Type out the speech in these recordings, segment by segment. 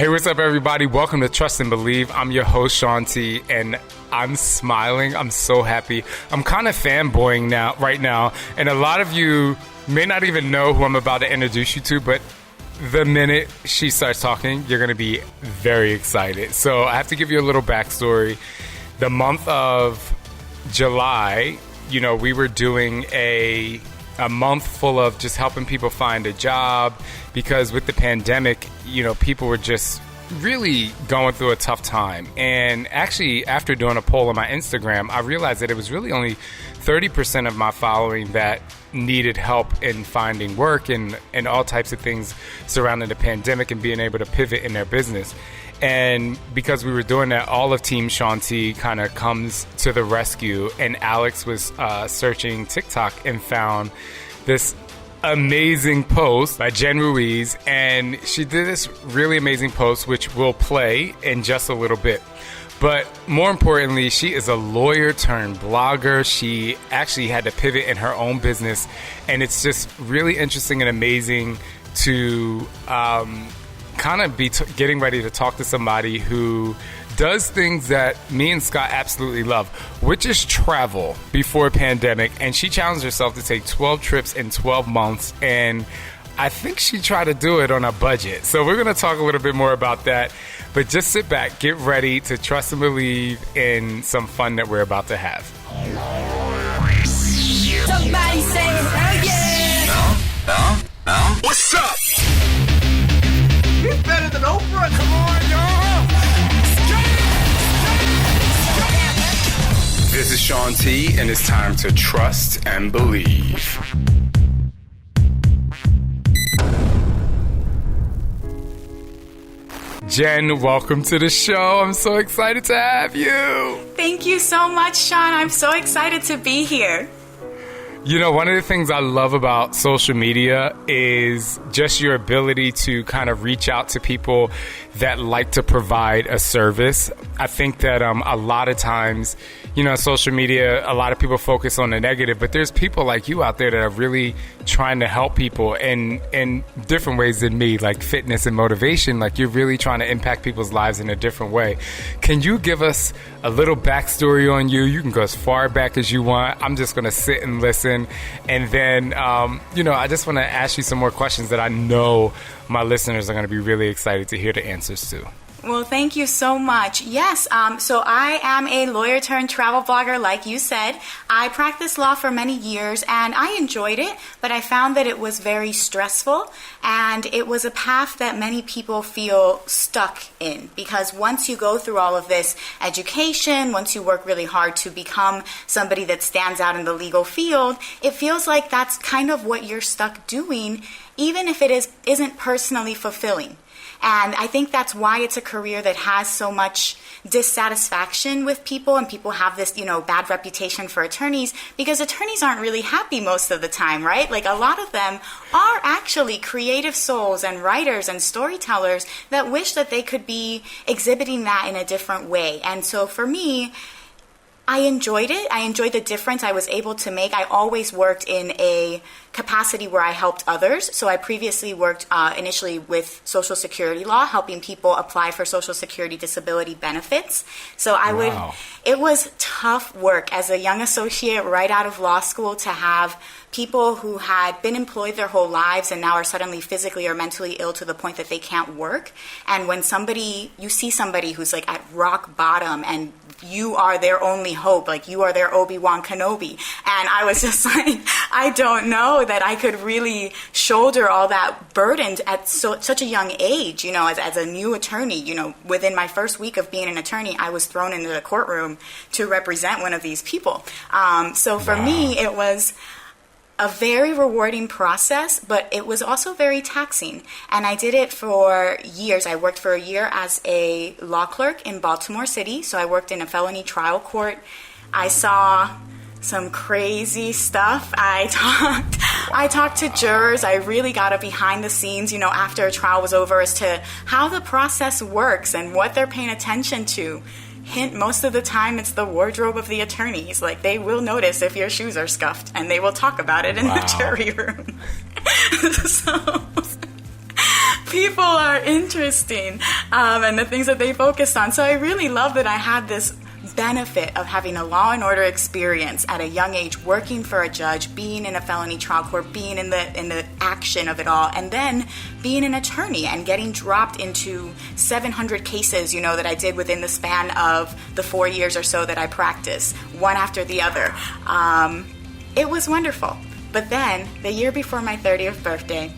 Hey, what's up, everybody? Welcome to Trust and Believe. I'm your host, Shaun T, and I'm smiling. I'm so happy. I'm kind of fanboying right now, and a lot of you may not even know who I'm about to introduce you to, but the minute she starts talking, you're going to be very excited. So I have to give you a little backstory. The month of July, we were doing a month full of just helping people find a job, because with the pandemic, people were just really going through a tough time. And actually, after doing a poll on my Instagram, I realized that it was really only 30% of my following that needed help in finding work and all types of things surrounding the pandemic and being able to pivot in their business. And because we were doing that, all of Team Shaun T kind of comes to the rescue. And Alex was searching TikTok and found this amazing post by Jen Ruiz. And she did this really amazing post, which we'll play in just a little bit. But more importantly, she is a lawyer turned blogger. She actually had to pivot in her own business. And it's just really interesting and amazing to kind of be getting ready to talk to somebody who does things that me and Scott absolutely love, which is travel before pandemic. And she challenged herself to take 12 trips in 12 months. And I think she tried to do it on a budget. So we're going to talk a little bit more about that. But just sit back, get ready to trust and believe in some fun that we're about to have. Somebody say, oh yeah! No? What's up? He's better than Oprah. Come on, y'all. This is Shaun T, and it's time to trust and believe. Jen, welcome to the show. I'm so excited to have you. Thank you so much, Shaun. I'm so excited to be here. One of the things I love about social media is just your ability to kind of reach out to people that like to provide a service. I think that a lot of times, social media, a lot of people focus on the negative, but there's people like you out there that are really trying to help people in different ways than me, like fitness and motivation. Like, you're really trying to impact people's lives in a different way. Can you give us a little backstory on you? You can go as far back as you want. I'm just going to sit and listen. And then, I just want to ask you some more questions that I know my listeners are going to be really excited to hear the answers to. Well, thank you so much. Yes, so I am a lawyer turned travel blogger, like you said. I practiced law for many years, and I enjoyed it, but I found that it was very stressful, and it was a path that many people feel stuck in, because once you go through all of this education, once you work really hard to become somebody that stands out in the legal field, it feels like that's kind of what you're stuck doing, even if it isn't personally fulfilling. And I think that's why it's a career that has so much dissatisfaction with people, and people have this, bad reputation for attorneys, because attorneys aren't really happy most of the time, right? Like, a lot of them are actually creative souls and writers and storytellers that wish that they could be exhibiting that in a different way. And so for me, I enjoyed it. I enjoyed the difference I was able to make. I always worked in a capacity where I helped others. So I previously worked initially with Social Security law, helping people apply for Social Security disability benefits. So it was tough work as a young associate right out of law school to have people who had been employed their whole lives and now are suddenly physically or mentally ill to the point that they can't work. And when you see somebody who's like at rock bottom and you are their only hope, like you are their Obi-Wan Kenobi. And I was just like, I don't know that I could really shoulder all that burden at such a young age, as a new attorney. Within my first week of being an attorney, I was thrown into the courtroom to represent one of these people. So for me, it was a very rewarding process, but it was also very taxing. And I did it for years. I worked for a year as a law clerk in Baltimore City. So I worked in a felony trial court. I saw some crazy stuff. I talked to jurors. I really got a behind the scenes, after a trial was over, as to how the process works and what they're paying attention to. Hint, most of the time it's the wardrobe of the attorneys. Like, they will notice if your shoes are scuffed, and they will talk about it in the jury room. So people are interesting, and the things that they focused on. So I really love that I had this benefit of having a Law and Order experience at a young age, working for a judge, being in a felony trial court, being in the action of it all, and then being an attorney and getting dropped into 700 cases, that I did within the span of the 4 years or so that I practiced, one after the other. It was wonderful. But then, the year before my 30th birthday,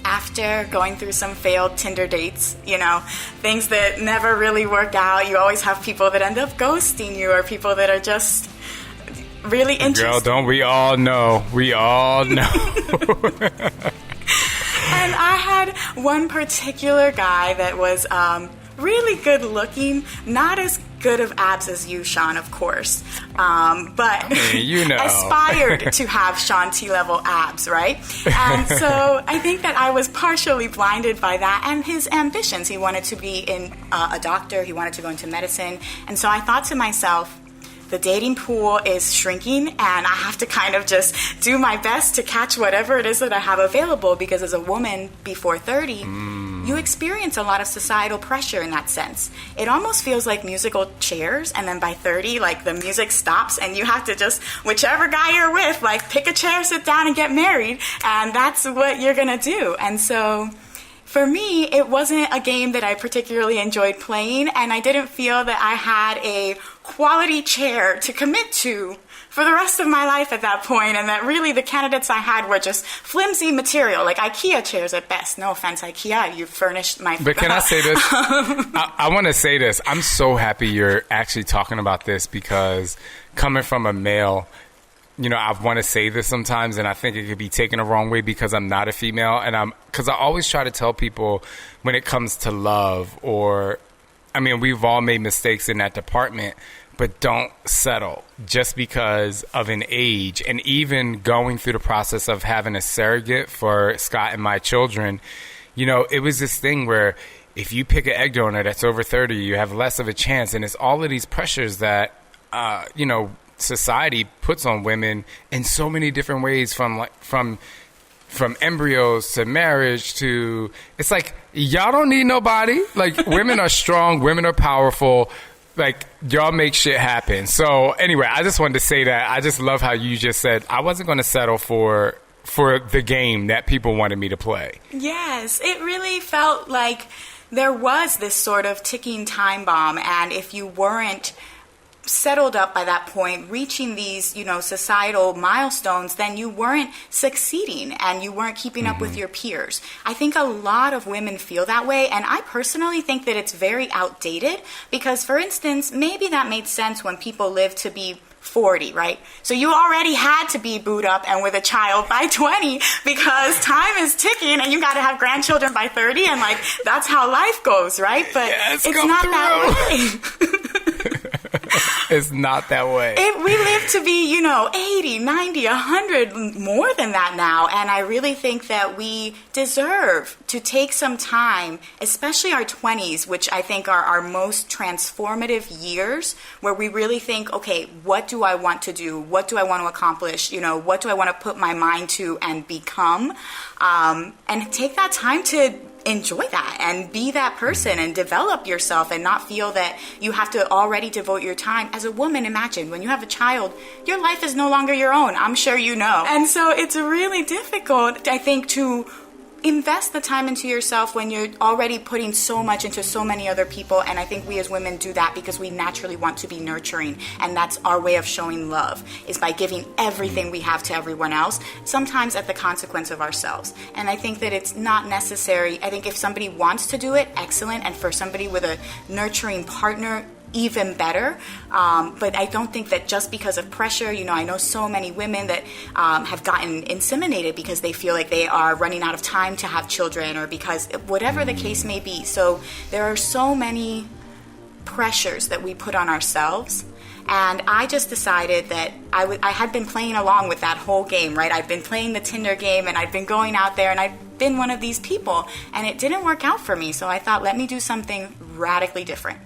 after going through some failed Tinder dates, things that never really work out, you always have people that end up ghosting you or people that are just really interested. Girl, don't we all know? We all know. And I had one particular guy that was really good looking, not as good of abs as you, Shaun, of course, but aspired to have Shaun T level abs, right? And so I think that I was partially blinded by that and his ambitions. He wanted to be a doctor, he wanted to go into medicine, and so I thought to myself, the dating pool is shrinking, and I have to kind of just do my best to catch whatever it is that I have available, because as a woman before 30, you experience a lot of societal pressure in that sense. It almost feels like musical chairs, and then by 30, the music stops, and you have to just, whichever guy you're with, pick a chair, sit down, and get married, and that's what you're gonna do. And so for me, it wasn't a game that I particularly enjoyed playing, and I didn't feel that I had a quality chair to commit to for the rest of my life at that point, and that really the candidates I had were just flimsy material, like IKEA chairs at best. No offense, IKEA, you furnished my... But can I say this? I want to say this. I'm so happy you're actually talking about this, because coming from a male, I want to say this sometimes, and I think it could be taken the wrong way because I'm not a female, and because I always try to tell people when it comes to love, we've all made mistakes in that department, but don't settle just because of an age. And even going through the process of having a surrogate for Scott and my children, it was this thing where if you pick an egg donor that's over 30, you have less of a chance, and it's all of these pressures that, society puts on women in so many different ways, from embryos to marriage to, it's like, y'all don't need nobody. Women are strong, women are powerful, y'all make shit happen. So anyway, I just wanted to say that I just love how you just said I wasn't going to settle for the game that people wanted me to play. Yes, it really felt like there was this sort of ticking time bomb, and if you weren't settled up by that point, reaching these, societal milestones, then you weren't succeeding and you weren't keeping up with your peers. I think a lot of women feel that way, and I personally think that it's very outdated, because, for instance, maybe that made sense when people lived to be 40, right? So you already had to be booed up and with a child by 20, because time is ticking and you got to have grandchildren by 30, and that's how life goes, right? But it's not that way. It's not that way. We live to be, 80, 90, 100, more than that now. And I really think that we deserve to take some time, especially our 20s, which I think are our most transformative years, where we really think, okay, what do I want to do? What do I want to accomplish? What do I want to put my mind to and become? And take that time to enjoy that and be that person and develop yourself, and not feel that you have to already devote your time. As a woman, imagine when you have a child, your life is no longer your own. I'm sure you know. And so it's really difficult, I think, to invest the time into yourself when you're already putting so much into so many other people. And I think we as women do that because we naturally want to be nurturing, and that's our way of showing love, is by giving everything we have to everyone else, sometimes at the consequence of ourselves. And I think that it's not necessary. I think if somebody wants to do it, excellent, and for somebody with a nurturing partner, even better. But I don't think that just because of pressure, I know so many women that have gotten inseminated because they feel like they are running out of time to have children, or because whatever the case may be. So there are so many pressures that we put on ourselves. And I just decided that I had been playing along with that whole game, right? I've been playing the Tinder game, and I've been going out there, and I've been one of these people, and it didn't work out for me. So I thought, let me do something radically different.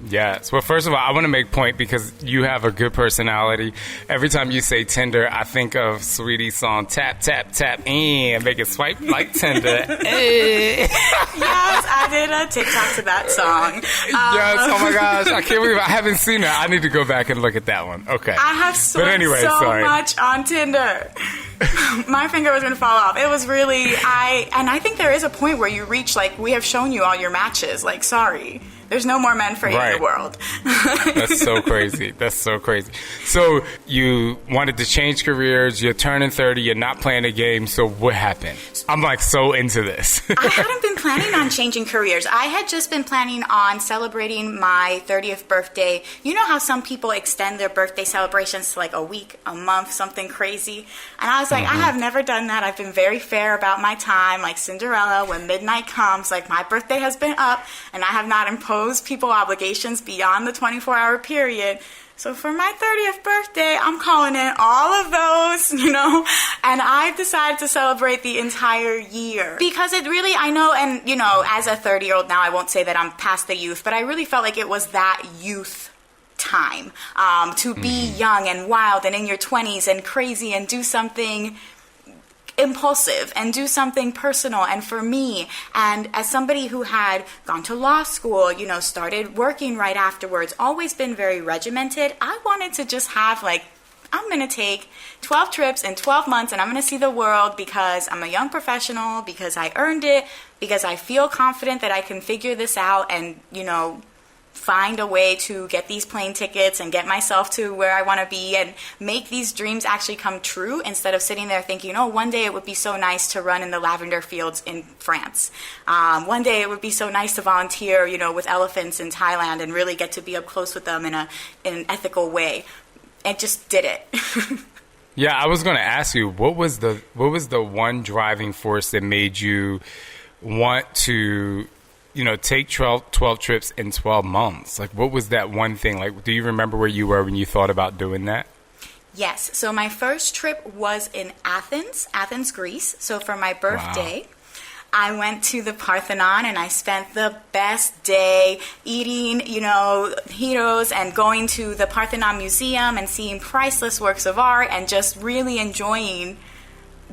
Yes. Well, first of all, I want to make point because you have a good personality. Every time you say Tinder, I think of Sweetie's song, Tap, Tap, Tap, and make it swipe like Tinder. Yes, I did a TikTok to that song. Yes, oh my gosh. I can't believe I haven't seen it. I need to go back and look at that one. Okay. I have swiped much on Tinder. My finger was going to fall off. It was really, I think there is a point where you reach, like, we have shown you all your matches. Like, sorry. There's no more men for you in the world. That's so crazy. That's so crazy. So you wanted to change careers. You're turning 30. You're not playing a game. So what happened? I'm like so into this. I hadn't been planning on changing careers. I had just been planning on celebrating my 30th birthday. You know how some people extend their birthday celebrations to like a week, a month, something crazy? And I was like, I have never done that. I've been very fair about my time. Like Cinderella, when midnight comes, like my birthday has been up and I have not imposed people obligations beyond the 24-hour period. So for my 30th birthday, I'm calling in all of those, and I've decided to celebrate the entire year. Because it really, I know, and, as a 30-year-old now, I won't say that I'm past the youth, but I really felt like it was that youth time to be young and wild and in your 20s and crazy and do something impulsive and do something personal. And for me, and as somebody who had gone to law school, started working right afterwards, always been very regimented, I wanted to just have I'm going to take 12 trips in 12 months and I'm going to see the world because I'm a young professional, because I earned it, because I feel confident that I can figure this out and, find a way to get these plane tickets and get myself to where I want to be and make these dreams actually come true instead of sitting there thinking, one day it would be so nice to run in the lavender fields in France. One day it would be so nice to volunteer, with elephants in Thailand and really get to be up close with them in an ethical way. And just did it. Yeah, I was going to ask you, what was the one driving force that made you want to take 12 trips in 12 months? Like, what was that one thing? Like, do you remember where you were when you thought about doing that? Yes. So my first trip was in Athens, Greece. So for my birthday, I went to the Parthenon and I spent the best day eating, heroes and going to the Parthenon Museum and seeing priceless works of art and just really enjoying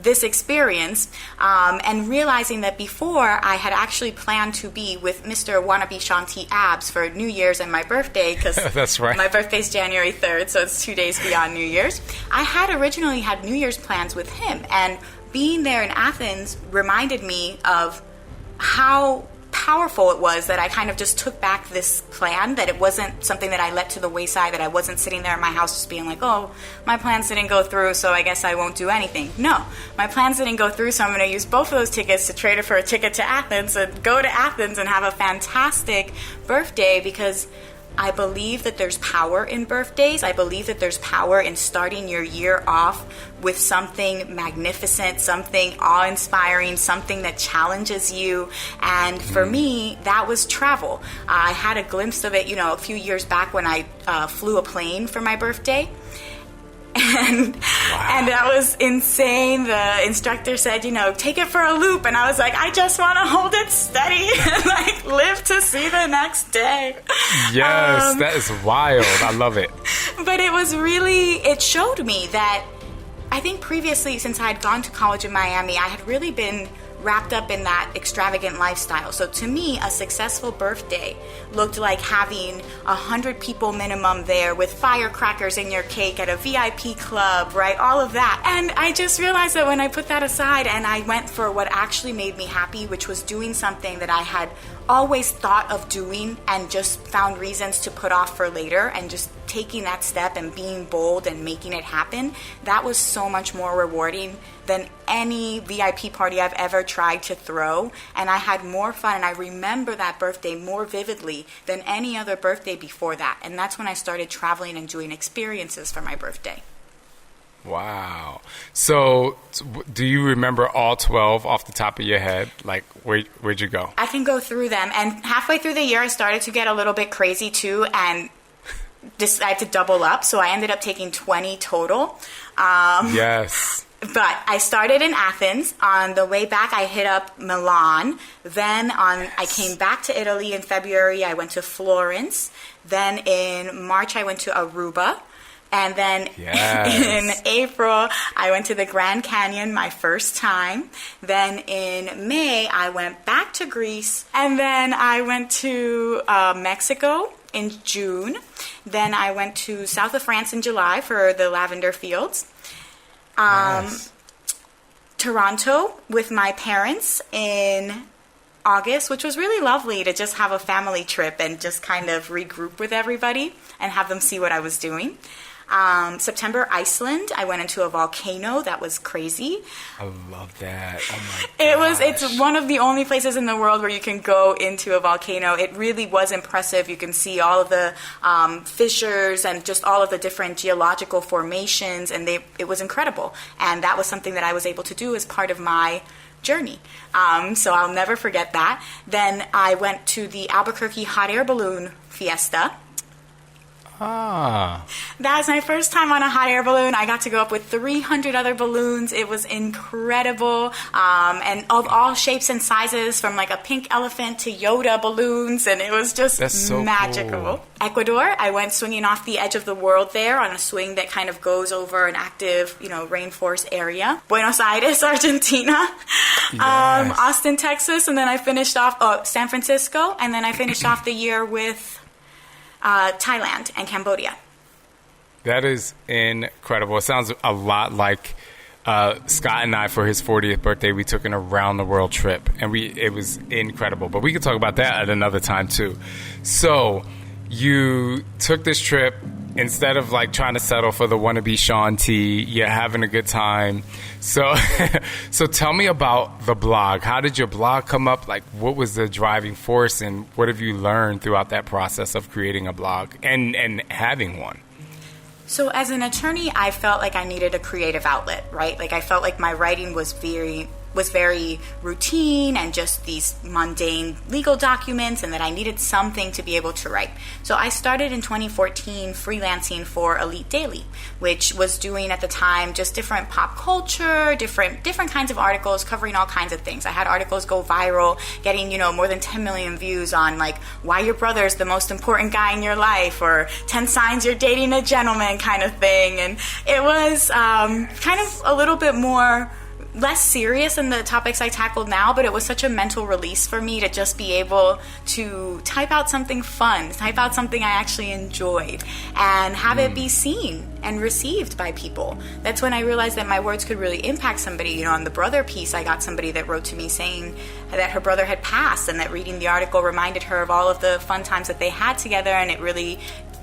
this experience and realizing that before I had actually planned to be with Mr. Wannabe Shaun T. Abs for New Year's and my birthday because that's right. My birthday's January 3rd, so it's 2 days beyond New Year's. I had originally had New Year's plans with him, and being there in Athens reminded me of how powerful it was that I kind of just took back this plan, that it wasn't something that I let to the wayside, that I wasn't sitting there in my house just being like, oh, my plans didn't go through, so I guess I won't do anything. No, my plans didn't go through, so I'm going to use both of those tickets to trade it for a ticket to Athens and go to Athens and have a fantastic birthday because I believe that there's power in birthdays. I believe that there's power in starting your year off with something magnificent, something awe-inspiring, something that challenges you. And for me, that was travel. I had a glimpse of it, a few years back when I flew a plane for my birthday. And that was insane. The instructor said, take it for a loop. And I was like, I just want to hold it steady and live to see the next day. Yes, that is wild. I love it. But it showed me that I think previously, since I had gone to college in Miami, I had really been wrapped up in that extravagant lifestyle. So to me, a successful birthday looked like having 100 people minimum there with firecrackers in your cake at a VIP club, right? All of that. And I just realized that when I put that aside and I went for what actually made me happy, which was doing something that I had always thought of doing and just found reasons to put off for later, and just taking that step and being bold and making it happen, that was so much more rewarding than any VIP party I've ever tried to throw. And I had more fun, and I remember that birthday more vividly than any other birthday before that. And that's when I started traveling and doing experiences for my birthday. Wow. So do you remember all 12 off the top of your head? Like, where'd you go? I can go through them. And halfway through the year, I started to get a little bit crazy too and decided to double up. So I ended up taking 20 total. Yes. But I started in Athens. On the way back, I hit up Milan. Then I came back to Italy in February. I went to Florence. Then in March, I went to Aruba. And then in April, I went to the Grand Canyon, my first time. Then in May, I went back to Greece. And then I went to Mexico in June. Then I went to south of France in July for the lavender fields. Toronto with my parents in August, which was really lovely to just have a family trip and just kind of regroup with everybody and have them see what I was doing. September, Iceland. I went into a volcano. That was crazy. I love that. Oh my gosh. It's one of the only places in the world where you can go into a volcano. It really was impressive. You can see all of the fissures and just all of the different geological formations, and it was incredible. And that was something that I was able to do as part of my journey. So I'll never forget that. Then I went to the Albuquerque Hot Air Balloon Fiesta. Ah. That was my first time on a hot air balloon. I got to go up with 300 other balloons. It was incredible. And of all shapes and sizes, from like a pink elephant to Yoda balloons. And it was just magical. Cool. Ecuador, I went swinging off the edge of the world there on a swing that kind of goes over an active, rainforest area. Buenos Aires, Argentina. Yes. Austin, Texas. And then I finished off San Francisco. And then I finished off the year with Thailand and Cambodia. That is incredible. It sounds a lot like Scott and I, for his 40th birthday, we took an around the world trip, and it was incredible. But we could talk about that at another time too. So you took this trip. Instead of like trying to settle for the wannabe Shaun T, you're having a good time. So tell me about the blog. How did your blog come up? Like, what was the driving force, and what have you learned throughout that process of creating a blog and having one? So as an attorney, I felt like I needed a creative outlet, right? Like I felt like my writing was very routine and just these mundane legal documents, and that I needed something to be able to write. So I started in 2014 freelancing for Elite Daily, which was doing at the time just different pop culture, different kinds of articles covering all kinds of things. I had articles go viral, getting more than 10 million views on like why your brother's the most important guy in your life, or 10 signs you're dating a gentleman kind of thing. And it was kind of a little bit less serious than the topics I tackled now, but it was such a mental release for me to just be able to type out something fun, type out something I actually enjoyed, and have it be seen and received by people. That's when I realized that my words could really impact somebody. On the brother piece, I got somebody that wrote to me saying that her brother had passed, and that reading the article reminded her of all of the fun times that they had together, and it really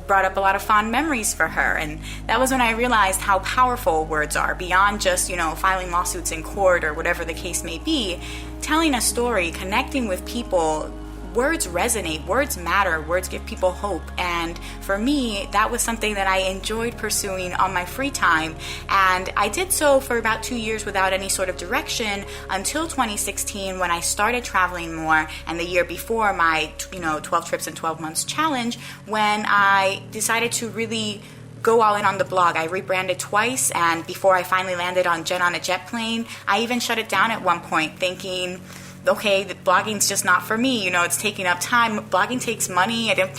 brought up a lot of fond memories for her. And that was when I realized how powerful words are, beyond just, filing lawsuits in court or whatever the case may be. Telling a story, connecting with people, words resonate, words matter, words give people hope. And for me, that was something that I enjoyed pursuing on my free time. And I did so for about 2 years without any sort of direction until 2016, when I started traveling more, and the year before my 12 trips in 12 months challenge, when I decided to really go all in on the blog. I rebranded twice, and before I finally landed on Jen on a Jet plane, I even shut it down at one point, thinking, okay, the blogging's just not for me. It's taking up time. Blogging takes money. I don't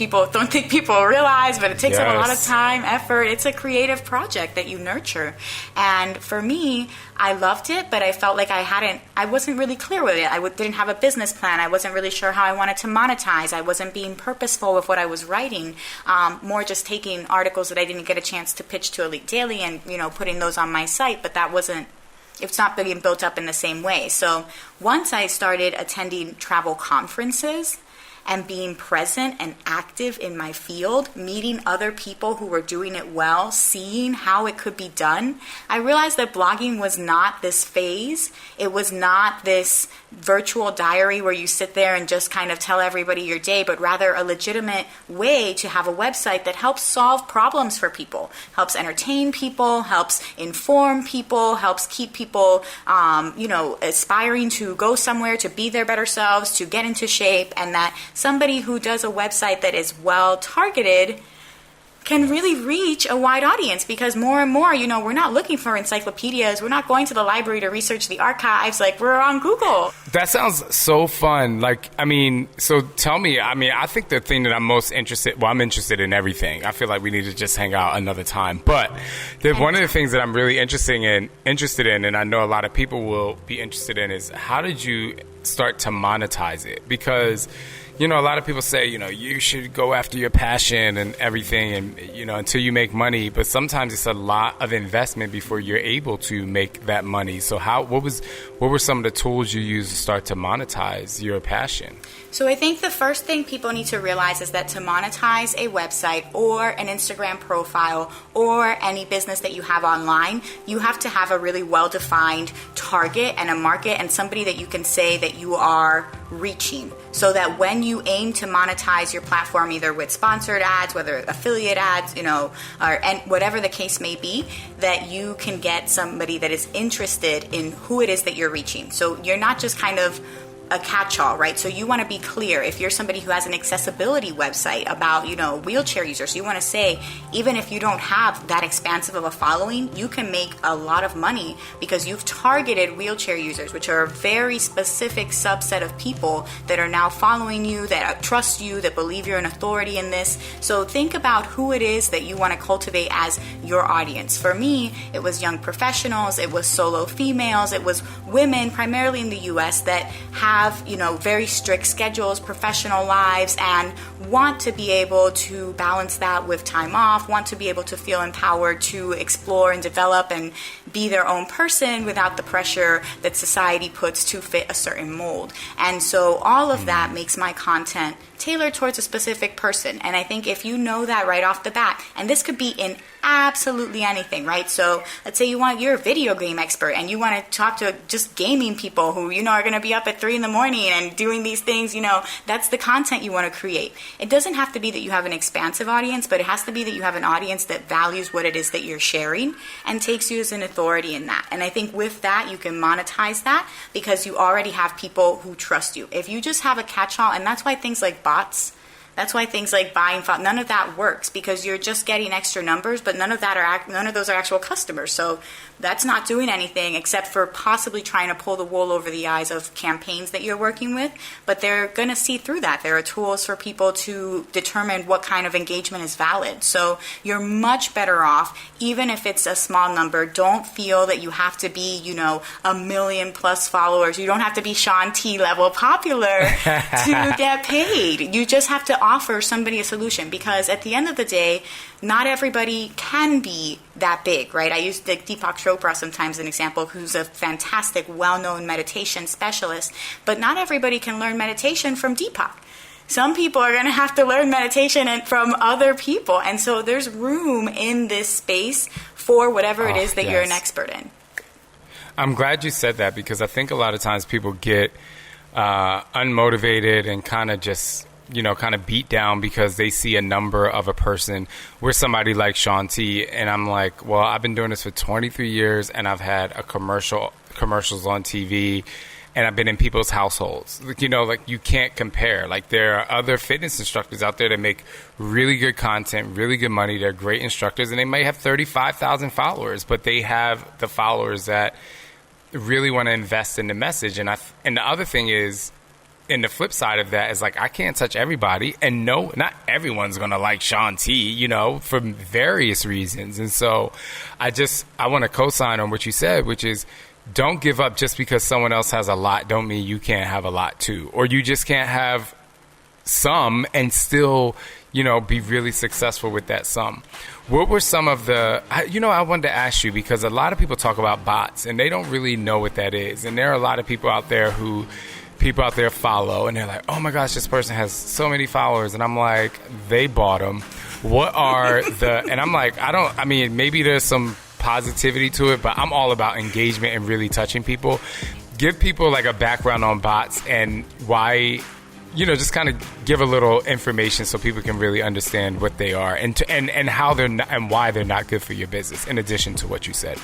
think people realize, but it takes up a lot of time, effort. It's a creative project that you nurture. And for me, I loved it, but I felt like I wasn't really clear with it. I didn't have a business plan. I wasn't really sure how I wanted to monetize. I wasn't being purposeful with what I was writing. More just taking articles that I didn't get a chance to pitch to Elite Daily and, putting those on my site, but it's not being built up in the same way. So once I started attending travel conferences and being present and active in my field, meeting other people who were doing it well, seeing how it could be done, I realized that blogging was not this phase. It was not this virtual diary where you sit there and just kind of tell everybody your day, but rather a legitimate way to have a website that helps solve problems for people, helps entertain people, helps inform people, helps keep people, aspiring to go somewhere, to be their better selves, to get into shape, and that somebody who does a website that is well targeted can really reach a wide audience, because more and more, we're not looking for encyclopedias. We're not going to the library to research the archives. Like, we're on Google. That sounds so fun. So tell me, I think the thing that I'm most interested, I'm interested in everything. I feel like we need to just hang out another time. But one of the things that I'm really interested in, and I know a lot of people will be interested in, is how did you start to monetize it? Because a lot of people say, you should go after your passion and everything and, until you make money. But sometimes it's a lot of investment before you're able to make that money. So what were some of the tools you used to start to monetize your passion? So I think the first thing people need to realize is that to monetize a website or an Instagram profile or any business that you have online, you have to have a really well-defined target and a market and somebody that you can say that you are reaching, so that when you aim to monetize your platform, either with sponsored ads, whether affiliate ads, and whatever the case may be, that you can get somebody that is interested in who it is that you're reaching. So you're not just kind of a catch-all, right? So you want to be clear. If you're somebody who has an accessibility website about, wheelchair users, you want to say, even if you don't have that expansive of a following, you can make a lot of money because you've targeted wheelchair users, which are a very specific subset of people that are now following you, that trust you, that believe you're an authority in this. So think about who it is that you want to cultivate as your audience. For me, it was young professionals, it was solo females, it was women, primarily in the US, that have very strict schedules, professional lives, and want to be able to balance that with time off, want to be able to feel empowered to explore and develop and be their own person without the pressure that society puts to fit a certain mold. And so all of that makes my content tailored towards a specific person. And I think if you know that right off the bat, and this could be in absolutely anything, right? So let's say you're a video game expert and you want to talk to just gaming people who, are going to be up at 3 a.m. and doing these things, that's the content you want to create. It doesn't have to be that you have an expansive audience, but it has to be that you have an audience that values what it is that you're sharing and takes you as an authority in that. And I think with that, you can monetize that because you already have people who trust you. If you just have a catch-all, and that's why things like bots, that's why things like buying, none of that works, because you're just getting extra numbers, but none of those are actual customers. So that's not doing anything except for possibly trying to pull the wool over the eyes of campaigns that you're working with. But they're going to see through that. There are tools for people to determine what kind of engagement is valid. So you're much better off, even if it's a small number. Don't feel that you have to be, 1 million plus followers. You don't have to be Shaun T level popular to get paid. You just have to offer somebody a solution, because at the end of the day, not everybody can be that big, right? I use Deepak Chopra sometimes as an example, who's a fantastic, well-known meditation specialist, but not everybody can learn meditation from Deepak. Some people are going to have to learn meditation from other people, and so there's room in this space for whatever it is that you're an expert in. I'm glad you said that, because I think a lot of times people get unmotivated and kind of just kind of beat down because they see a number of a person. We're somebody like Shaun T, and I'm like, well, I've been doing this for 23 years, and I've had commercials on TV, and I've been in people's households. You can't compare. There are other fitness instructors out there that make really good content, really good money. They're great instructors, and they might have 35,000 followers, but they have the followers that really want to invest in the message. And the other thing is, and the flip side of that is I can't touch everybody, and no, not everyone's going to like Shaun T, for various reasons. And so I want to co-sign on what you said, which is don't give up just because someone else has a lot. Don't mean you can't have a lot too, or you just can't have some and still, be really successful with that some. What were some of the, I wanted to ask you, because a lot of people talk about bots and they don't really know what that is. And there are a lot of people out there follow, and they're like, oh my gosh, this person has so many followers. And I'm like, they bought them. What are and I'm like, maybe there's some positivity to it, but I'm all about engagement and really touching people. Give people a background on bots and why, just kind of give a little information so people can really understand what they are and how they're not, and why they're not good for your business, in addition to what you said.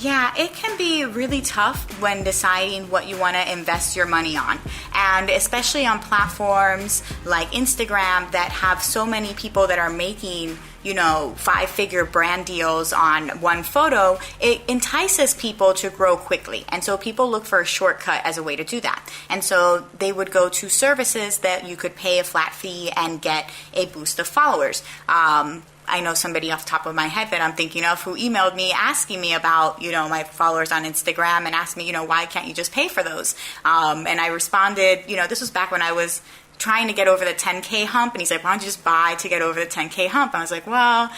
Yeah, it can be really tough when deciding what you want to invest your money on. And especially on platforms like Instagram that have so many people that are making, 5-figure brand deals on one photo, it entices people to grow quickly. And so people look for a shortcut as a way to do that. And so they would go to services that you could pay a flat fee and get a boost of followers. I know somebody off the top of my head that I'm thinking of who emailed me asking me about, my followers on Instagram and asked me, why can't you just pay for those? And I responded, this was back when I was trying to get over the 10K hump. And he's like, why don't you just buy to get over the 10K hump? I was like, well,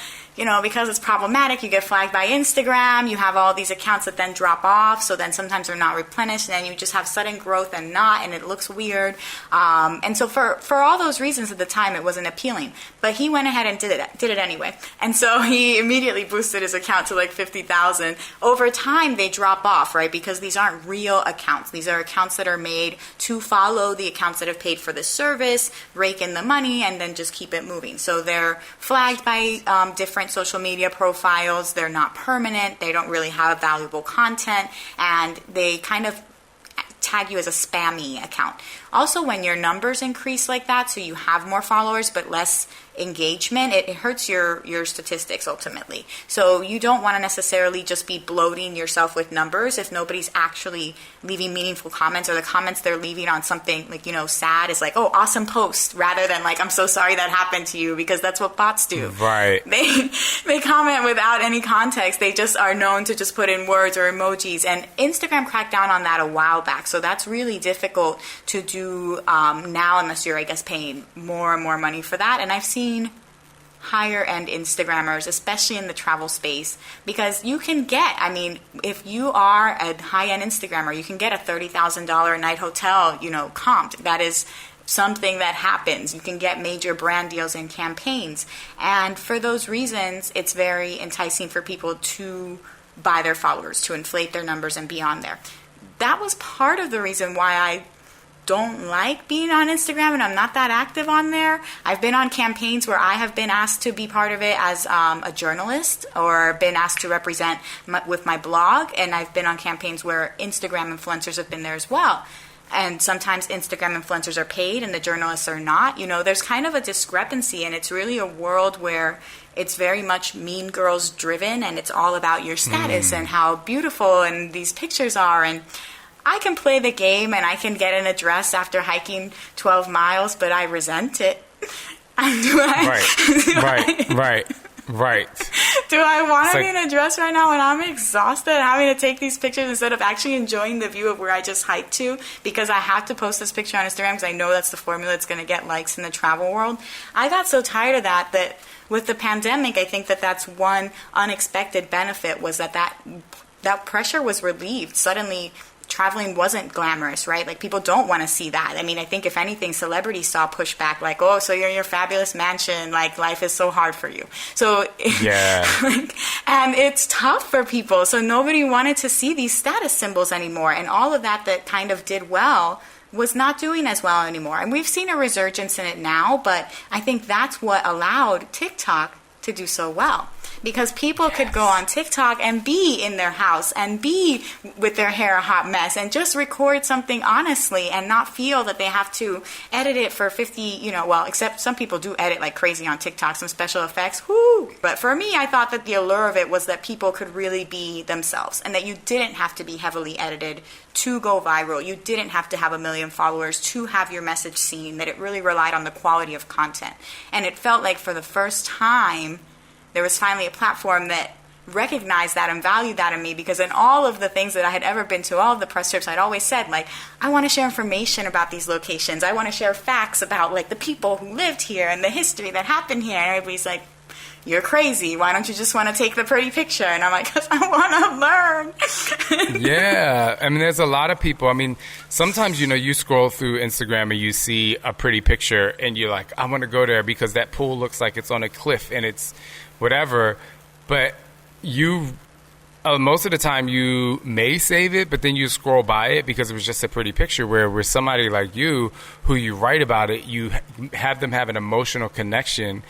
because it's problematic, you get flagged by Instagram, you have all these accounts that then drop off, so then sometimes they're not replenished, and then you just have sudden growth and it looks weird. And so for all those reasons at the time, it wasn't appealing. But he went ahead and did it anyway. And so he immediately boosted his account to like 50,000. Over time, they drop off, right? Because these aren't real accounts. These are accounts that are made to follow the accounts that have paid for the service, rake in the money, and then just keep it moving. So they're flagged by different social media profiles. They're not permanent. They don't really have valuable content, and they kind of tag you as a spammy account. Also, when your numbers increase like that, so you have more followers but less engagement, it hurts your statistics ultimately. So you don't want to necessarily just be bloating yourself with numbers if nobody's actually leaving meaningful comments, or the comments they're leaving on something like, sad is like, oh, awesome post, rather than like, I'm so sorry that happened to you, because that's what bots do. Right. They comment without any context. They just are known to just put in words or emojis. And Instagram cracked down on that a while back. So that's really difficult to do now, unless you're, I guess, paying more and more money for that. And I've seen higher end Instagrammers, especially in the travel space, because you can get, if you are a high end Instagrammer, you can get a $30,000 a night hotel, comped. That is something that happens. You can get major brand deals and campaigns. And for those reasons, it's very enticing for people to buy their followers, to inflate their numbers and be on there. That was part of the reason why I don't like being on Instagram, and I'm not that active on there. I've been on campaigns where I have been asked to be part of it as a journalist, or been asked to represent with my blog, and I've been on campaigns where Instagram influencers have been there as well. And sometimes Instagram influencers are paid and the journalists are not. There's kind of a discrepancy, and it's really a world where it's very much Mean Girls driven, and it's all about your status and how beautiful and these pictures are. And I can play the game and I can get an address after hiking 12 miles, but I resent it. Right. Do I want to be an address right now when I'm exhausted having to take these pictures instead of actually enjoying the view of where I just hiked to, because I have to post this picture on Instagram because I know that's the formula that's going to get likes in the travel world? I got so tired of that with the pandemic, I think that's one unexpected benefit, was that pressure was relieved. Suddenly, traveling wasn't glamorous, right? Like, people don't want to see that. I think if anything, celebrities saw pushback, like, oh, so you're in your fabulous mansion, like, life is so hard for you. So, yeah. And it's tough for people. So nobody wanted to see these status symbols anymore. And all of that kind of did well was not doing as well anymore. And we've seen a resurgence in it now, but I think that's what allowed TikTok to do so well. Because people could go on TikTok and be in their house and be with their hair a hot mess and just record something honestly and not feel that they have to edit it for 50, except some people do edit like crazy on TikTok, some special effects. Whoo! But for me, I thought that the allure of it was that people could really be themselves, and that you didn't have to be heavily edited to go viral. You didn't have to have 1 million followers to have your message seen, that it really relied on the quality of content. And it felt like for the first time, there was finally a platform that recognized that and valued that in me, because in all of the things that I had ever been to, all of the press trips, I'd always said, like, I want to share information about these locations. I want to share facts about, like, the people who lived here and the history that happened here. And everybody's like, you're crazy. Why don't you just want to take the pretty picture? And I'm like, because I want to learn. Yeah. There's a lot of people. Sometimes, you scroll through Instagram and you see a pretty picture and you're like, I want to go there because that pool looks like it's on a cliff and it's whatever. But most of the time you may save it, but then you scroll by it because it was just a pretty picture. Where with somebody like you, who you write about it, you have them have an emotional connection.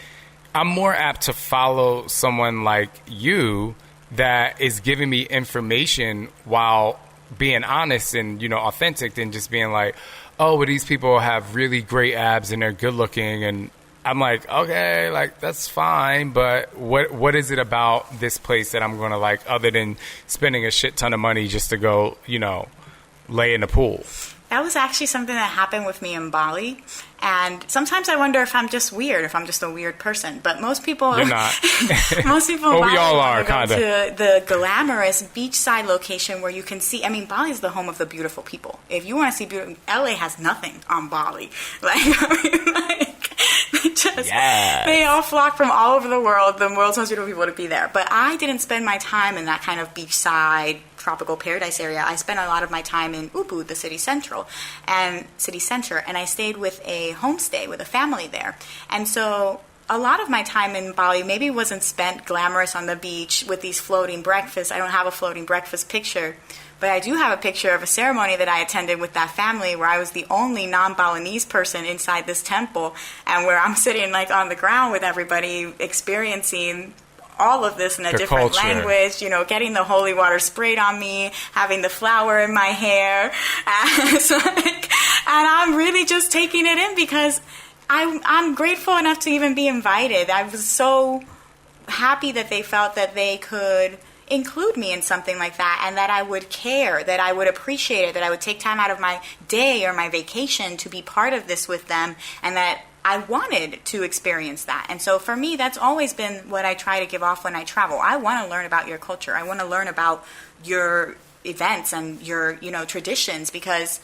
I'm more apt to follow someone like you that is giving me information while being honest and, authentic than just being like, oh, well, these people have really great abs and they're good looking. And I'm like, okay, like, that's fine. But what is it about this place that I'm going to like, other than spending a shit ton of money just to go, lay in the pool? That was actually something that happened with me in Bali. And sometimes I wonder if I'm just weird, if I'm just a weird person. But most people... You're not. Most people in well, Bali we all are, go kind of. to the glamorous beachside location where you can see... I mean, Bali is the home of the beautiful people. If you want to see beautiful... LA has nothing on Bali. They all flock from all over the world's most beautiful people to be there. But I didn't spend my time in that kind of beachside tropical paradise area. I spent a lot of my time in Ubud, the city center, and I stayed with a homestay with a family there. And so a lot of my time in Bali maybe wasn't spent glamorous on the beach with these floating breakfasts. I don't have a floating breakfast picture, but I do have a picture of a ceremony that I attended with that family where I was the only non-Balinese person inside this temple, and where I'm sitting like on the ground with everybody experiencing all of this in a different language, getting the holy water sprayed on me, having the flower in my hair. And I'm really just taking it in because I'm grateful enough to even be invited. I was so happy that they felt that they could include me in something like that, and that I would care, that I would appreciate it, that I would take time out of my day or my vacation to be part of this with them, and that I wanted to experience that. And so for me, that's always been what I try to give off when I travel. I want to learn about your culture. I want to learn about your events and your, traditions, because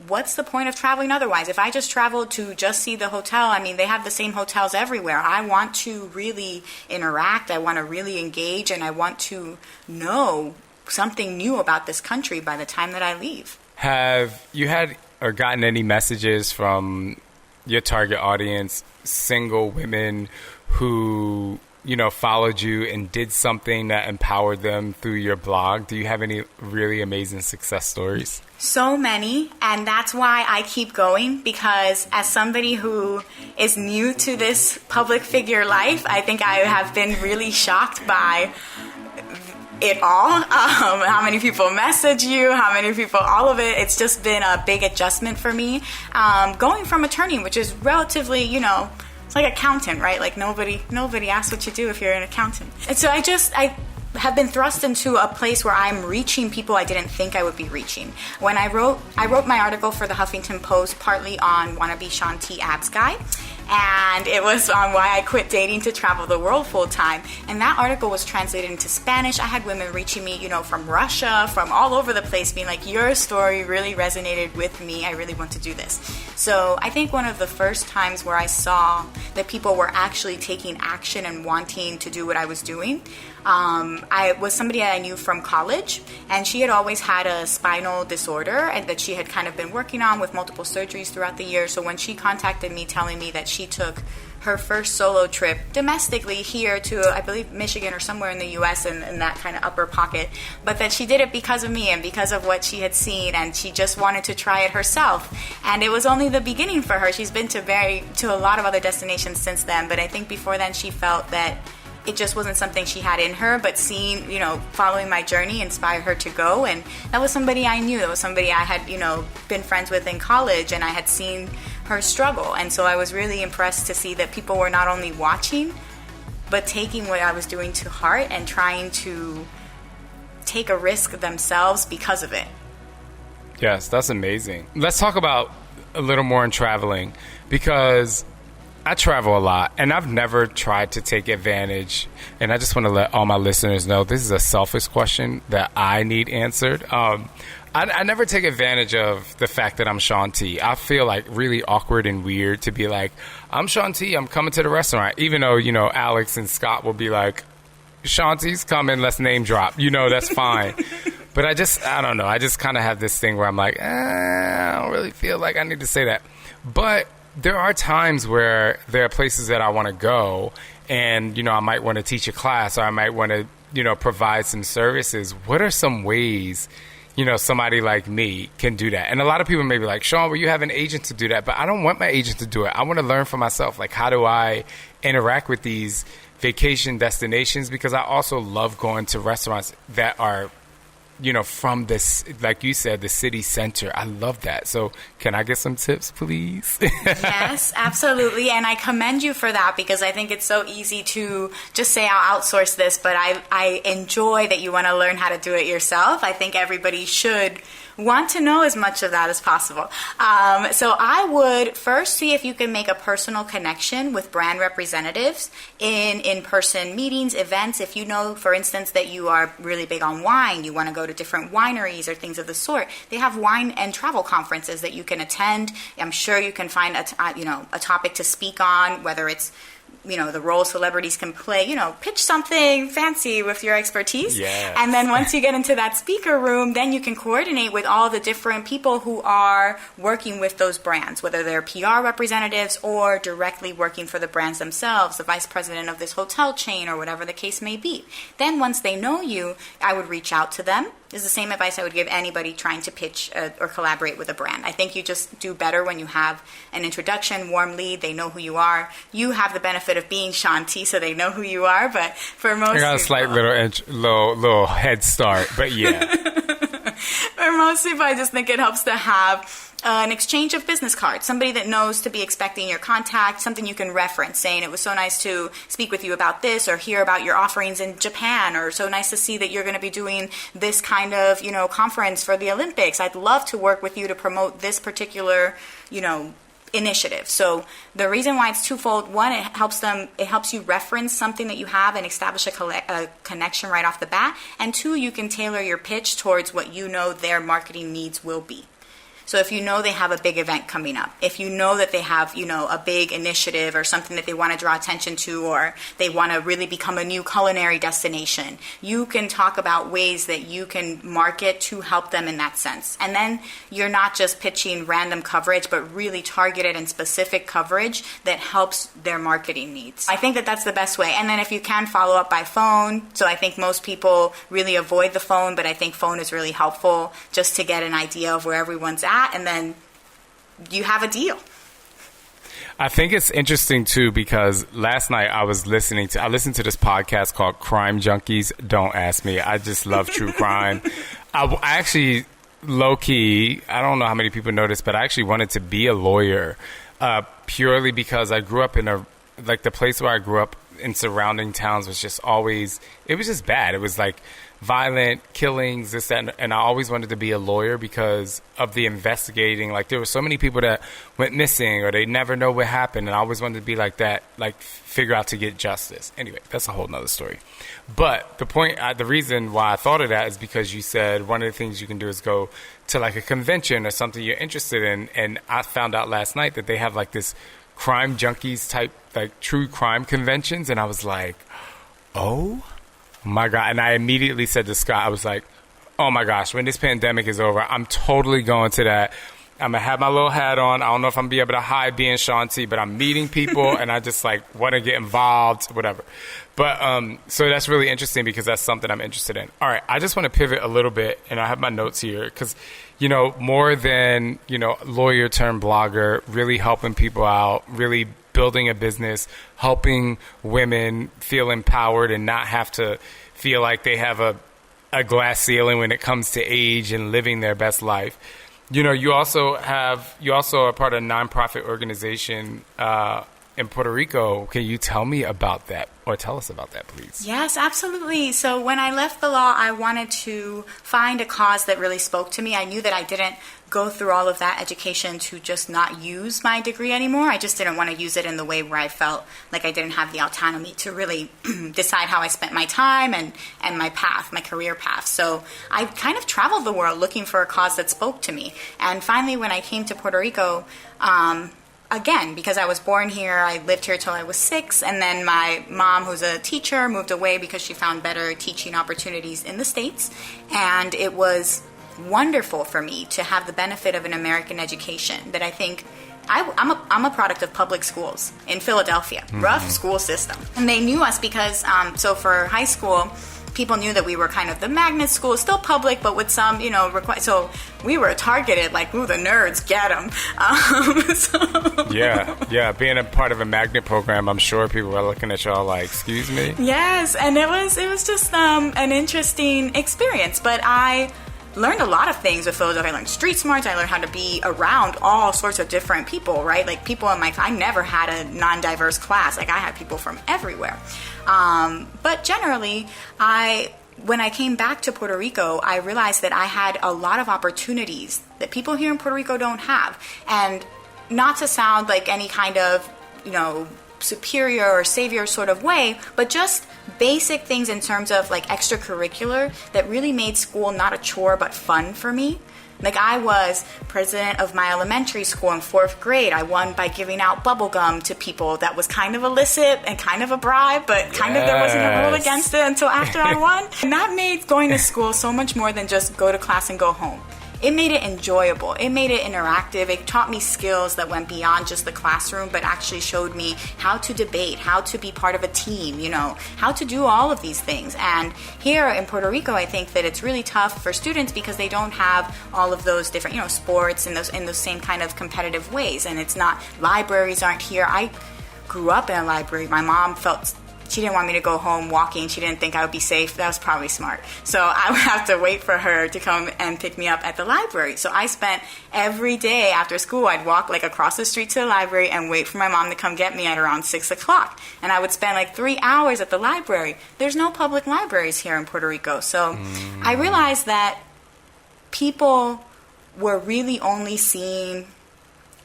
what's the point of traveling otherwise? If I just traveled to just see the hotel, I mean, they have the same hotels everywhere. I want to really interact. I want to really engage, and I want to know something new about this country by the time that I leave. Have you had or gotten any messages from your target audience, single women who, followed you and did something that empowered them through your blog? Do you have any really amazing success stories? So many, and that's why I keep going, because as somebody who is new to this public figure life, I think I have been really shocked by it all. How many people message you, how many people, all of it. It's just been a big adjustment for me. Going from attorney, which is relatively, it's like accountant, right? Like nobody asks what you do if you're an accountant. And so I have been thrust into a place where I'm reaching people I didn't think I would be reaching. When I wrote my article for the Huffington Post partly on Wanna Be Shaun T. Abs Guy, and it was on why I quit dating to travel the world full time. And that article was translated into Spanish. I had women reaching me, from Russia, from all over the place, being like, your story really resonated with me. I really want to do this. So I think one of the first times where I saw that people were actually taking action and wanting to do what I was doing, I was somebody that I knew from college, and she had always had a spinal disorder and that she had kind of been working on with multiple surgeries throughout the year. So when she contacted me telling me that she took her first solo trip domestically here to, I believe, Michigan or somewhere in the U.S. in that kind of upper pocket, but that she did it because of me and because of what she had seen, and she just wanted to try it herself. And it was only the beginning for her. She's been to a lot of other destinations since then, but I think before then she felt that it just wasn't something she had in her, but seeing, following my journey inspired her to go. And that was somebody I knew. That was somebody I had, been friends with in college, and I had seen her struggle. And so I was really impressed to see that people were not only watching, but taking what I was doing to heart and trying to take a risk themselves because of it. Yes, that's amazing. Let's talk about a little more in traveling, because I travel a lot, and I've never tried to take advantage, and I just want to let all my listeners know this is a selfish question that I need answered. I never take advantage of the fact that I'm Shaun T. I feel like really awkward and weird to be like, I'm Shaun T, I'm coming to the restaurant, even though, Alex and Scott will be like, Shaun T's coming, let's name drop. That's fine. But I don't know. I just kind of have this thing where I'm like, I don't really feel like I need to say that. But there are times where there are places that I want to go, and, I might want to teach a class, or I might want to, provide some services. What are some ways somebody like me can do that. And a lot of people may be like, Shaun, well, you have an agent to do that. But I don't want my agent to do it. I want to learn for myself. Like, how do I interact with these vacation destinations? Because I also love going to restaurants that are, from this, like you said, the city center. I love that. So can I get some tips, please? Yes, absolutely. And I commend you for that, because I think it's so easy to just say, I'll outsource this, but I enjoy that you want to learn how to do it yourself. I think everybody should want to know as much of that as possible. So I would first see if you can make a personal connection with brand representatives in in-person meetings, events. If you know, for instance, that you are really big on wine, you want to go to different wineries or things of the sort, they have wine and travel conferences that you can attend. I'm sure you can find a topic to speak on, whether it's the role celebrities can play, pitch something fancy with your expertise. Yes. And then once you get into that speaker room, then you can coordinate with all the different people who are working with those brands, whether they're PR representatives or directly working for the brands themselves, the vice president of this hotel chain or whatever the case may be. Then once they know you, I would reach out to them. This is the same advice I would give anybody trying to pitch or collaborate with a brand. I think you just do better when you have an introduction, warm lead, they know who you are. You have the benefit of being Shaun T, so they know who you are, but for most people... I got a slight little head start, but yeah. For most people, I just think it helps to have an exchange of business cards, somebody that knows to be expecting your contact, something you can reference, saying it was so nice to speak with you about this or hear about your offerings in Japan, or so nice to see that you're going to be doing this kind of, conference for the Olympics. I'd love to work with you to promote this particular, initiative. So the reason why it's twofold: one, it helps you reference something that you have and establish a connection right off the bat, and two, you can tailor your pitch towards what their marketing needs will be. So if you know they have a big event coming up, if you know that they have, a big initiative or something that they want to draw attention to, or they want to really become a new culinary destination, you can talk about ways that you can market to help them in that sense. And then you're not just pitching random coverage, but really targeted and specific coverage that helps their marketing needs. I think that that's the best way. And then if you can follow up by phone, so I think most people really avoid the phone, but I think phone is really helpful just to get an idea of where everyone's at. And then you have a deal. I think it's interesting too, because last night I listened to this podcast called Crime Junkies. Don't ask me. I just love true crime. I actually, low key, I don't know how many people know this, but I actually wanted to be a lawyer purely because I grew up in the place where I grew up in surrounding towns was just always, it was just bad. It was like violent killings, this, that, and I always wanted to be a lawyer because of the investigating. Like, there were so many people that went missing or they never know what happened, and I always wanted to be like that, like figure out to get justice. Anyway, that's a whole nother story. But the reason why I thought of that is because you said one of the things you can do is go to like a convention or something you're interested in, and I found out last night that they have like this crime junkies type, like true crime conventions, and I was like, oh my God. And I immediately said to Scott, I was like, oh my gosh, when this pandemic is over, I'm totally going to that. I'm going to have my little hat on. I don't know if I'm going to be able to hide being Shaun T, but I'm meeting people and I just like want to get involved, whatever. But so that's really interesting because that's something I'm interested in. All right, I just want to pivot a little bit, and I have my notes here because, more than, lawyer turned blogger, really helping people out, really building a business, helping women feel empowered and not have to feel like they have a glass ceiling when it comes to age and living their best life. You also are part of a nonprofit organization in Puerto Rico. Can you tell me about that, or tell us about that, please? Yes, absolutely. So when I left the law, I wanted to find a cause that really spoke to me. I knew that I didn't go through all of that education to just not use my degree anymore. I just didn't want to use it in the way where I felt like I didn't have the autonomy to really decide how I spent my time and my path, my career path. So I kind of traveled the world looking for a cause that spoke to me. And finally, when I came to Puerto Rico, again, because I was born here, I lived here till I was 6, and then my mom, who's a teacher, moved away because she found better teaching opportunities in the States, and it was wonderful for me to have the benefit of an American education that I think I'm a product of public schools in Philadelphia, rough school system. And they knew us because, so for high school, people knew that we were kind of the magnet school, still public, but with some, so we were targeted, like, ooh, the nerds, get them. Yeah. Being a part of a magnet program, I'm sure people were looking at y'all like, excuse me? Yes, and it was just an interesting experience, but I learned a lot of things with Philadelphia. I learned street smarts. I learned how to be around all sorts of different people, right? Like people in I never had a non-diverse class. Like I had people from everywhere. But generally, when I came back to Puerto Rico, I realized that I had a lot of opportunities that people here in Puerto Rico don't have. And not to sound like any kind of, superior or savior sort of way, but just basic things in terms of like extracurricular that really made school not a chore but fun for me. Like I was president of my elementary school in 4th grade. I won by giving out bubble gum to people. That was kind of illicit and kind of a bribe, but kind of there wasn't a rule against it until after I won. And that made going to school so much more than just go to class and go home. It made it enjoyable. It made it interactive. It taught me skills that went beyond just the classroom, but actually showed me how to debate, how to be part of a team, how to do all of these things. And here in Puerto Rico, I think that it's really tough for students because they don't have all of those different, sports in those same kind of competitive ways. And it's not, libraries aren't here. I grew up in a library. My mom felt she didn't want me to go home walking. She didn't think I would be safe. That was probably smart. So I would have to wait for her to come and pick me up at the library. So I spent every day after school, I'd walk like across the street to the library and wait for my mom to come get me at around 6 o'clock. And I would spend like 3 hours at the library. There's no public libraries here in Puerto Rico. So I realized that people were really only seeing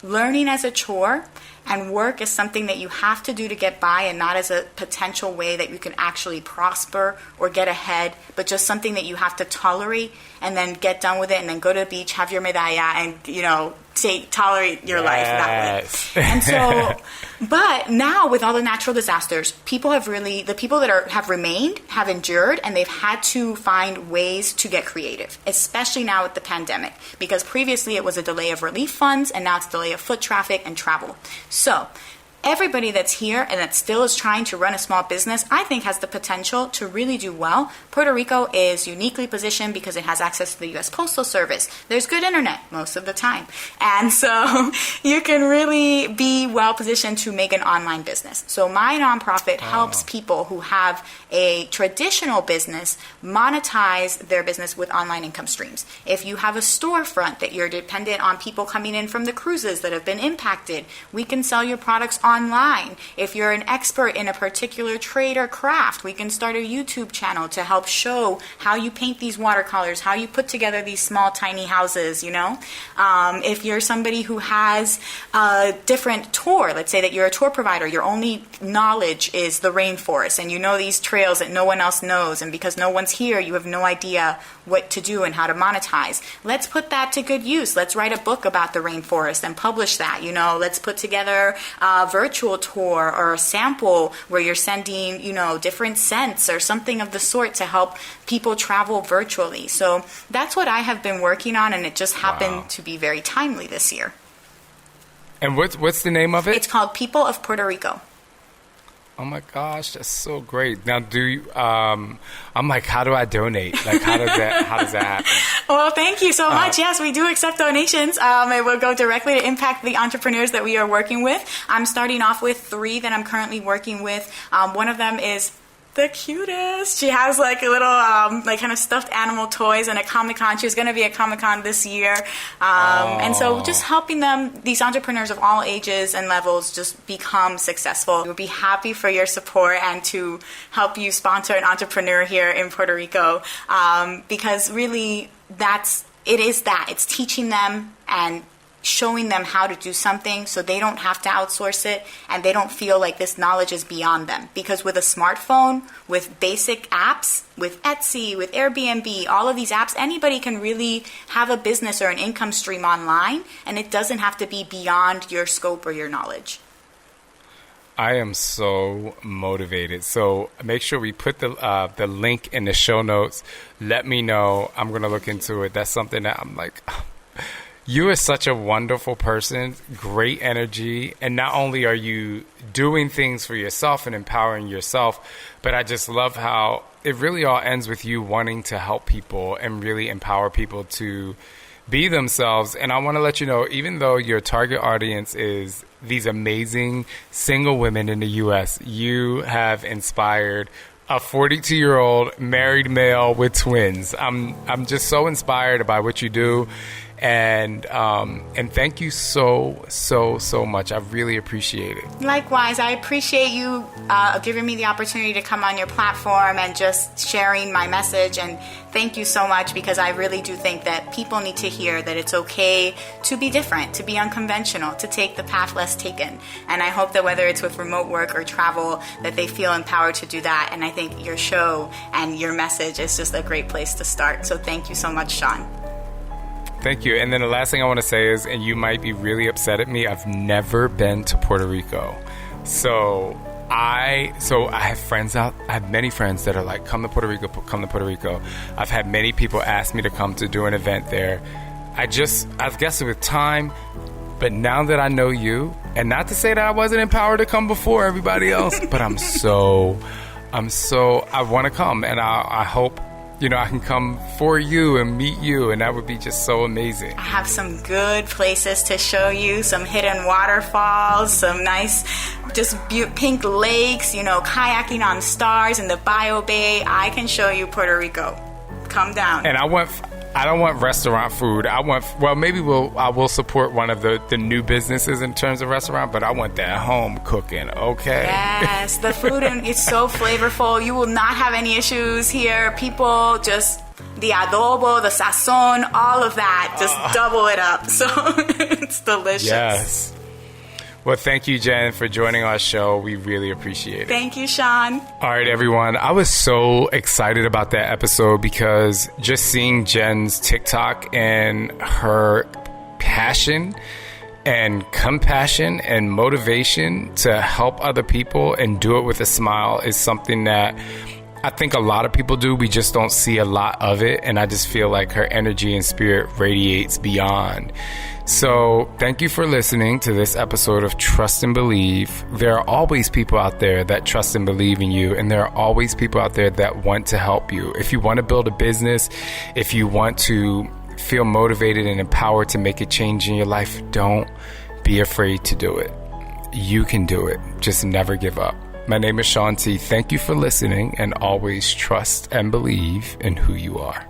learning as a chore and work is something that you have to do to get by and not as a potential way that you can actually prosper or get ahead, but just something that you have to tolerate and then get done with it and then go to the beach, have your medalla, and, tolerate your life that way. And so, but now with all the natural disasters, the people that have remained, have endured, and they've had to find ways to get creative, especially now with the pandemic, because previously it was a delay of relief funds and now it's a delay of foot traffic and travel. So everybody that's here and that still is trying to run a small business, I think has the potential to really do well. Puerto Rico is uniquely positioned because it has access to the U.S. Postal Service. There's good internet most of the time. And so you can really be well positioned to make an online business. So my nonprofit helps people who have a traditional business monetize their business with online income streams. If you have a storefront that you're dependent on people coming in from the cruises that have been impacted, we can sell your products online. If you're an expert in a particular trade or craft, we can start a YouTube channel to help show how you paint these watercolors, how you put together these small tiny houses, If you're somebody who has a different tour, let's say that you're a tour provider, your only knowledge is the rainforest and you know these trails that no one else knows, and because no one's here, you have no idea what to do and how to monetize. Let's put that to good use. Let's write a book about the rainforest and publish that. Let's put together a virtual tour or a sample where you're sending, different scents or something of the sort to help people travel virtually. So that's what I have been working on, and it just happened to be very timely this year. And what's the name of it? It's called People of Puerto Rico. Oh my gosh, that's so great. Now, do you, I'm like, how do I donate? Like, how does that happen? Well, thank you so much. Yes, we do accept donations. It will go directly to impact the entrepreneurs that we are working with. I'm starting off with 3 that I'm currently working with. One of them is the cutest. She has like a little kind of stuffed animal toys and a Comic-Con. She was going to be at Comic-Con this year. And so just helping them, these entrepreneurs of all ages and levels, just become successful. We'll be happy for your support and to help you sponsor an entrepreneur here in Puerto Rico, because really it's teaching them and showing them how to do something so they don't have to outsource it and they don't feel like this knowledge is beyond them. Because with a smartphone, with basic apps, with Etsy, with Airbnb, all of these apps, anybody can really have a business or an income stream online, and it doesn't have to be beyond your scope or your knowledge. I am so motivated. So make sure we put the link in the show notes. Let me know. I'm going to look into it. That's something that I'm like... You are such a wonderful person, great energy, and not only are you doing things for yourself and empowering yourself, but I just love how it really all ends with you wanting to help people and really empower people to be themselves. And I want to let you know, even though your target audience is these amazing single women in the U.S., you have inspired a 42-year-old married male with twins. I'm just so inspired by what you do. And thank you so much. I really appreciate it. Likewise, I appreciate you giving me the opportunity to come on your platform and just sharing my message. And thank you so much, because I really do think that people need to hear that it's okay to be different, to be unconventional, to take the path less taken. And I hope that whether it's with remote work or travel, that they feel empowered to do that. And I think your show and your message is just a great place to start. So thank you so much, Shaun. Thank you. And then the last thing I want to say is, and you might be really upset at me, I've never been to Puerto Rico. So I have friends I have many friends that are like, come to Puerto Rico. I've had many people ask me to come to do an event there. I guess with time, but now that I know you, and not to say that I wasn't empowered to come before everybody else, but I want to come, and I hope, I can come for you and meet you, and that would be just so amazing. I have some good places to show you, some hidden waterfalls, some nice, just pink lakes, kayaking on stars in the Bio Bay. I can show you Puerto Rico. Come down. And I don't want restaurant food. I will support one of the new businesses in terms of restaurant, but I want that home cooking, okay? Yes, the food is so flavorful. You will not have any issues here. People just, the adobo, the sazon, all of that, just double it up. So it's delicious. Yes. Well, thank you, Jen, for joining our show. We really appreciate it. Thank you, Shaun. All right, everyone. I was so excited about that episode because just seeing Jen's TikTok and her passion and compassion and motivation to help other people and do it with a smile is something that I think a lot of people do. We just don't see a lot of it. And I just feel like her energy and spirit radiates beyond. So thank you for listening to this episode of Trust and Believe. There are always people out there that trust and believe in you, and there are always people out there that want to help you. If you want to build a business, if you want to feel motivated and empowered to make a change in your life, don't be afraid to do it. You can do it. Just never give up. My name is Shaun T. Thank you for listening, and always trust and believe in who you are.